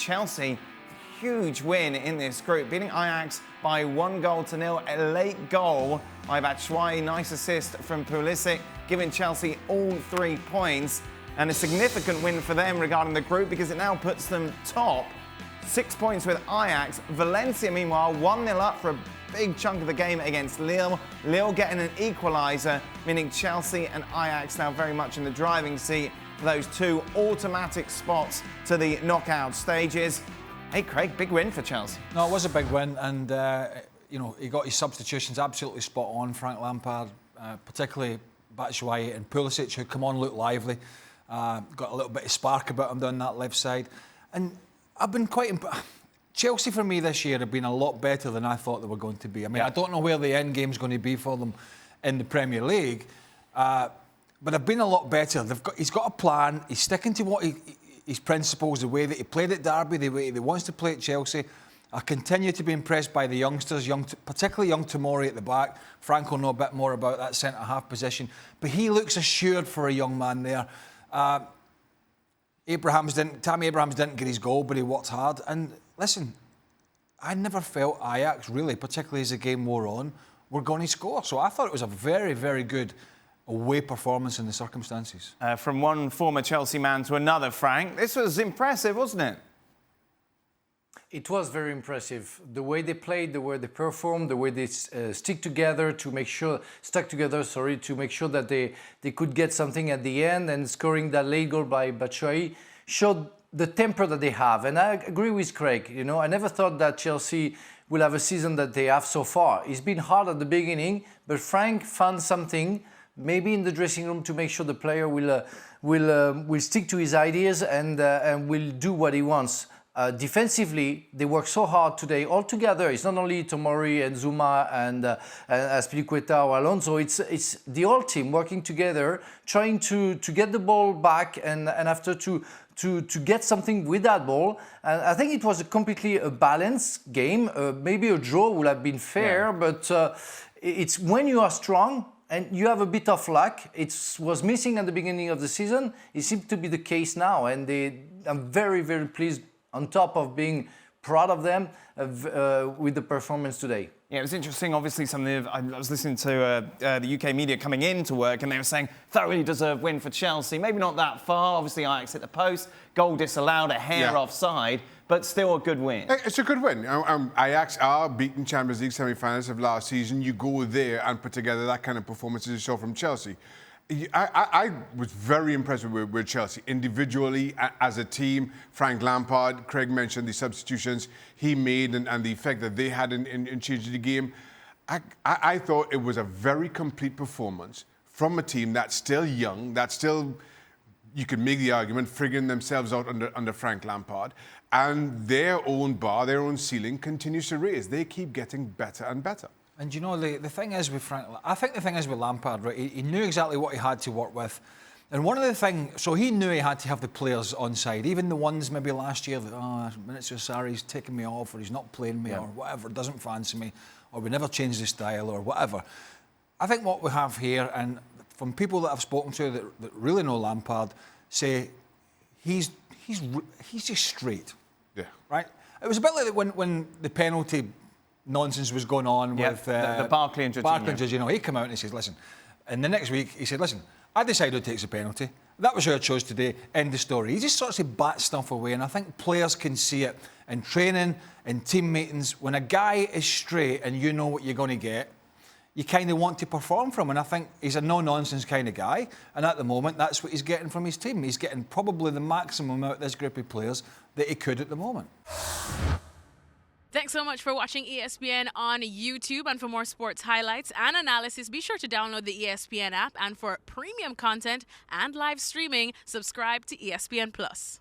Chelsea, huge win in this group, beating Ajax by 1-0. A late goal by Batshuayi, nice assist from Pulisic, giving Chelsea all 3 points. And a significant win for them regarding the group because it now puts them top. 6 points with Ajax. Valencia, meanwhile, 1-0 up for a big chunk of the game against Lille. Lille getting an equaliser, meaning Chelsea and Ajax now very much in the driving seat for those 2 automatic spots to the knockout stages. Hey, Craig, big win for Chelsea. No, it was a big win, and he got his substitutions absolutely spot on. Frank Lampard, particularly Batshuayi and Pulisic, who come on, look lively. Got a little bit of spark about him down that left side. And I've been quite... Chelsea, for me, this year have been a lot better than I thought they were going to be. I mean, I don't know where the end game's going to be for them in the Premier League, but they've been a lot better. He's got a plan. He's sticking to his principles, the way that he played at Derby, the way he wants to play at Chelsea. I continue to be impressed by the youngsters, particularly young Tomori at the back. Frank will know a bit more about that centre-half position, but he looks assured for a young man there. Tammy Abrahams didn't get his goal, but he worked hard. And listen, I never felt Ajax, really, particularly as the game wore on, were going to score. So I thought it was a very, very good away performance in the circumstances. From one former Chelsea man to another, Frank, this was impressive, wasn't it? It was very impressive. The way they played, the way they performed, the way they stuck together to make sure that they could get something at the end, and scoring that late goal by Batshuayi showed the temper that they have. And I agree with Craig. I never thought that Chelsea will have a season that they have so far. It's been hard at the beginning, but Frank found something, maybe in the dressing room, to make sure the player will stick to his ideas and will do what he wants. Defensively, they work so hard today all together. It's not only Tomori and Zuma and Azpilicueta or Alonso. It's the whole team working together, trying to get the ball back and after to get something with that ball. And I think it was completely a balanced game. Maybe a draw would have been fair, but it's when you are strong and you have a bit of luck. It was missing at the beginning of the season. It seems to be the case now, and I'm very, very pleased, on top of being proud of them, with the performance today. Yeah, it was interesting. Obviously, I was listening to the UK media coming into work, and they were saying thoroughly deserved win for Chelsea. Maybe not that far. Obviously, Ajax hit the post, goal disallowed, a hair offside, but still a good win. It's a good win. Ajax are beaten Champions League semi-finals of last season. You go there and put together that kind of performance as you saw from Chelsea. I was very impressed with Chelsea individually, as a team. Frank Lampard, Craig mentioned the substitutions he made and the effect that they had in changing the game. I thought it was a very complete performance from a team that's still young, that's still, you could make the argument, figuring themselves out under Frank Lampard. And their own bar, their own ceiling continues to raise. They keep getting better and better. And the thing is with Frank, I think the thing is with Lampard, right? He knew exactly what he had to work with. And one of the things, so he knew he had to have the players on side, even the ones maybe last year that, minutes of sorry, he's taking me off, or he's not playing me, or whatever, doesn't fancy me, or we never change the style, or whatever. I think what we have here, and from people that I've spoken to that really know Lampard, say he's just straight. Yeah. Right? It was a bit like when the penalty nonsense was going on with the Barkley and Jorginho. He came out and he said, listen, and the next week he said, listen, I decided who takes the penalty. That was who I chose today. End of story. He just sort of bats stuff away, and I think players can see it in training, in team meetings. When a guy is straight and you know what you're going to get, you kind of want to perform from him. And I think he's a no-nonsense kind of guy, and at the moment that's what he's getting from his team. He's getting probably the maximum out of this group of players that he could at the moment. Thanks so much for watching ESPN on YouTube. And for more sports highlights and analysis, be sure to download the ESPN app. And for premium content and live streaming, subscribe to ESPN+.